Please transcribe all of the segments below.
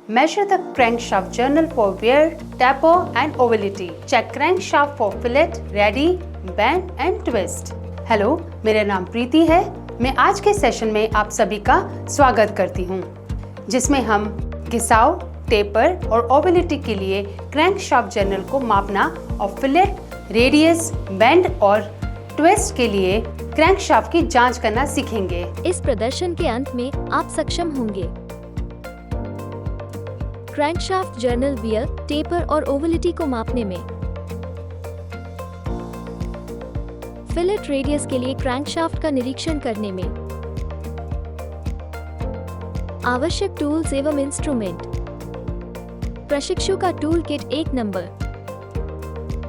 Measure the crankshaft journal for wear, taper and ovality. Check crankshaft for fillet, ready, bend and twist. Hello, मेरा नाम प्रीति है। मैं आज के सेशन में आप सभी का स्वागत करती हूँ, जिसमें हम घिसाव, टेपर और ओवेलिटी के लिए क्रैंकशाफ्ट जर्नल को मापना और फिलेट, रेडियस, बेंड और ट्विस्ट के लिए क्रैंकशाफ्ट की जांच करना सीखेंगे। इस प्रदर्शन के अंत में आप सक्षम होंगे क्रैंकशाफ्ट जर्नल वियर, टेपर और ओवेलिटी को मापने में, फिलेट रेडियस के लिए क्रैंकशाफ्ट का निरीक्षण करने में, आवश्यक टूल्स एवं इंस्ट्रूमेंट, प्रशिक्षु का tool kit 1 number,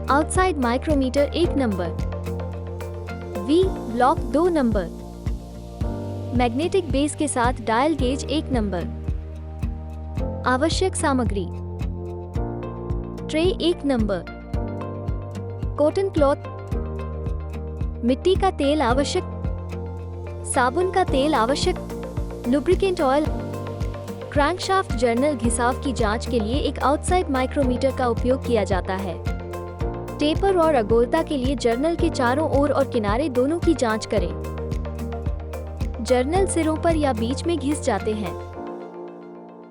outside micrometer 1 number, V block 2 number, magnetic base के साथ डायल गेज 1 नंबर, आवश्यक सामग्री, ट्रे 1 नंबर, कॉटन क्लॉथ, मिट्टी का तेल आवश्यक, साबुन का तेल आवश्यक, लुब्रिकेंट ऑयल। क्रैंकशाफ्ट जर्नल घिसाव की जांच के लिए एक आउटसाइड माइक्रोमीटर का उपयोग किया जाता है। टेपर और अगोलता के लिए जर्नल के चारों ओर और किनारे दोनों की जांच करें। जर्नल सिरों पर या बीच में घिस जाते हैं।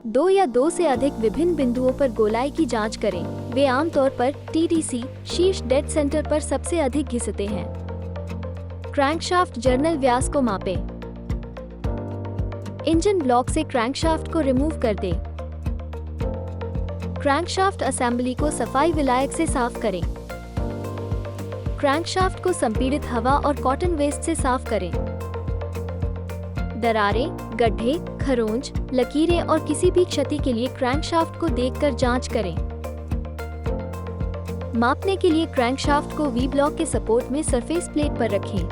2 या 2 से अधिक विभिन्न बिंदुओं पर गोलाई की जांच करें। वे आमतौर पर TDC शीर्ष डेड सेंटर पर सबसे अधिक घिसते हैं। क्रैंकशाफ्ट जर्नल व्यास को मापें। इंजन ब्लॉक से क्रैंकशाफ्ट को रिमूव कर दें। क्रैंकशाफ्ट असेंबली को सफाई विलायक से साफ करें। क्रैंकशाफ्ट को संपीड़ित हवा और कॉटन वेस्ट से साफ करें। दरारें, गड्ढे, खरोंच, लकीरें और किसी भी क्षति के लिए क्रैंकशाफ्ट को देखकर जांच करें। मापने के लिए क्रैंकशाफ्ट को वी ब्लॉक के सपोर्ट में सरफेस प्लेट पर रखें।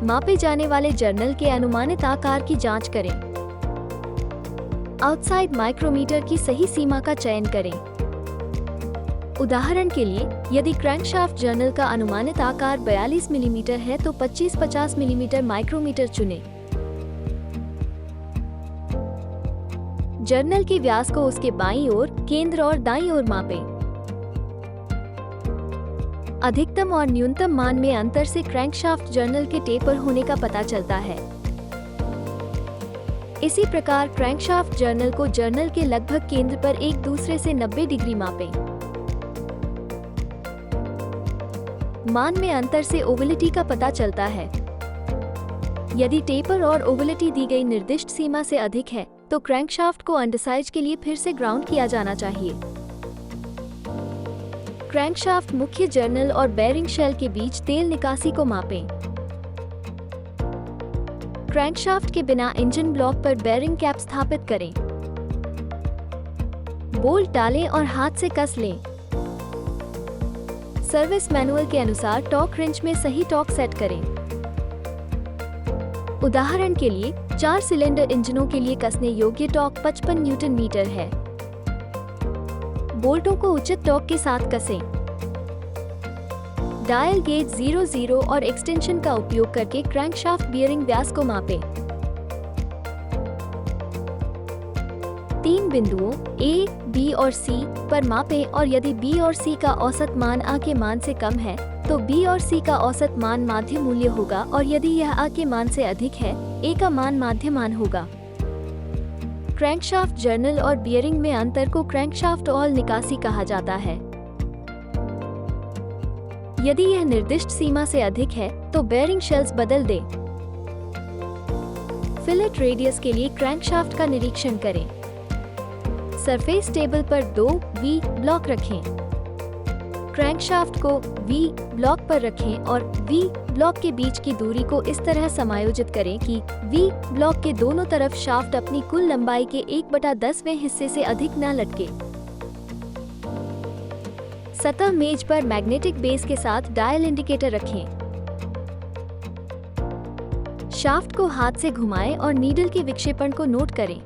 मापे जाने वाले जर्नल के अनुमानित आकार की जांच करें। आउटसाइड माइक्रोमीटर की सही सीमा का चयन करें। उदाहरण के लिए, यदि क्रैंकशाफ्ट जर्नल का अनुमानित आकार 42 मिलीमीटर है तो 25-50 मिलीमीटर माइक्रोमीटर चुनें। जर्नल के व्यास को उसके बाईं ओर, केंद्र और दाईं ओर मापें। अधिकतम और न्यूनतम मान में अंतर से क्रैंकशाफ्ट जर्नल के टेपर होने का पता चलता है। इसी प्रकार क्रैंकशाफ्ट जर्नल को जर्नल के लगभग केंद्र पर एक दूसरे से 90 डिग्री मापें। मान में अंतर से ओवेलिटी का पता चलता है। यदि टेपर और ओवेलिटी दी गई निर्दिष्ट सीमा से अधिक है, तो क्रैंकशाफ्ट को अंडरसाइज के लिए फिर से ग्राउंड किया जाना चाहिए। क्रैंकशाफ्ट मुख्य जर्नल और बेयरिंग शेल के बीच तेल निकासी को मापें। क्रैंकशाफ्ट के बिना इंजन ब्लॉक पर बेयरिंग कैप स्थापित करें। बोल्ट डालें और हाथ से कस लें। सर्विस मैनुअल के अनुसार टॉर्क रिंच में सही टॉर्क सेट करें। उदाहरण के लिए, 4 सिलेंडर इंजनों के लिए कसने योग्य टॉर्क 55 न्यूटन मीटर है। बोल्टों को उचित टॉर्क के साथ कसें। डायल गेज 00 और एक्सटेंशन का उपयोग करके क्रैंकशाफ्ट बियरिंग व्यास को मापें। 3 बिंदुओं A, B और C पर मापें और यदि B और C का औसत मान A के मान से कम है, तो B और C का औसत मान माध्य मूल्य होगा और यदि यह A के मान से अधिक है, A का मान माध्य मान होगा। क्रैंकशाफ्ट जर्नल और बियरिंग में अंतर को क्रैंकशाफ्ट ऑयल निकासी कहा जाता है। यदि यह निर्दिष्ट सीमा से अधिक है, तो बेयरिंग शेल्स बदल दें। फिलेट रेडियस के लिए क्रैंकशाफ्ट का निरीक्षण करें। सरफेस टेबल पर 2 वी ब्लॉक रखें। क्रैंकशाफ्ट को वी ब्लॉक पर रखें और वी ब्लॉक के बीच की दूरी को इस तरह समायोजित करें कि वी ब्लॉक के दोनों तरफ शाफ्ट अपनी कुल लंबाई के 1/10वें हिस्से से अधिक न लटके। सतह मेज पर मैग्नेटिक बेस के साथ डायल इंडिकेटर रखें। शाफ्ट को हाथ से घुमाएं और नीडल के विक्षेपण को नोट करें।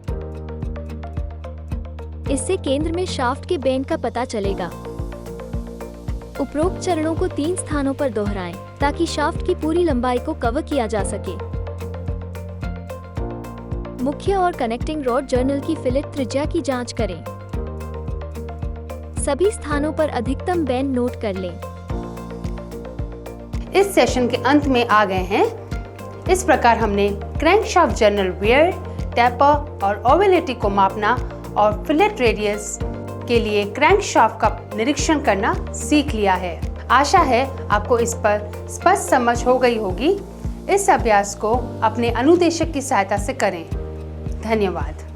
इससे केंद्र में शाफ्ट के बेंड का पता चलेगा। उपरोक्त चरणों को 3 स्थानों पर दोहराएं ताकि शाफ्ट की पूरी लंबाई को कवर किया जा सके। मुख्य और कनेक्टिंग रॉड जर्नल की फिलेट त्रिज्या की जांच करें। सभी स्थानों पर अधिकतम बेंड नोट कर लें। इस सेशन के अंत में आ गए हैं। इस प्रकार हमने क्रैंकशाफ्ट जर्नल वियर, टैपर और ओवेलिटी को मापना और फिलेट रेडियस के लिए क्रैंकशाफ्ट का निरीक्षण करना सीख लिया है। आशा है आपको इस पर स्पष्ट समझ हो गई होगी। इस अभ्यास को अपने अनुदेशक की सहायता से करें। धन्यवाद।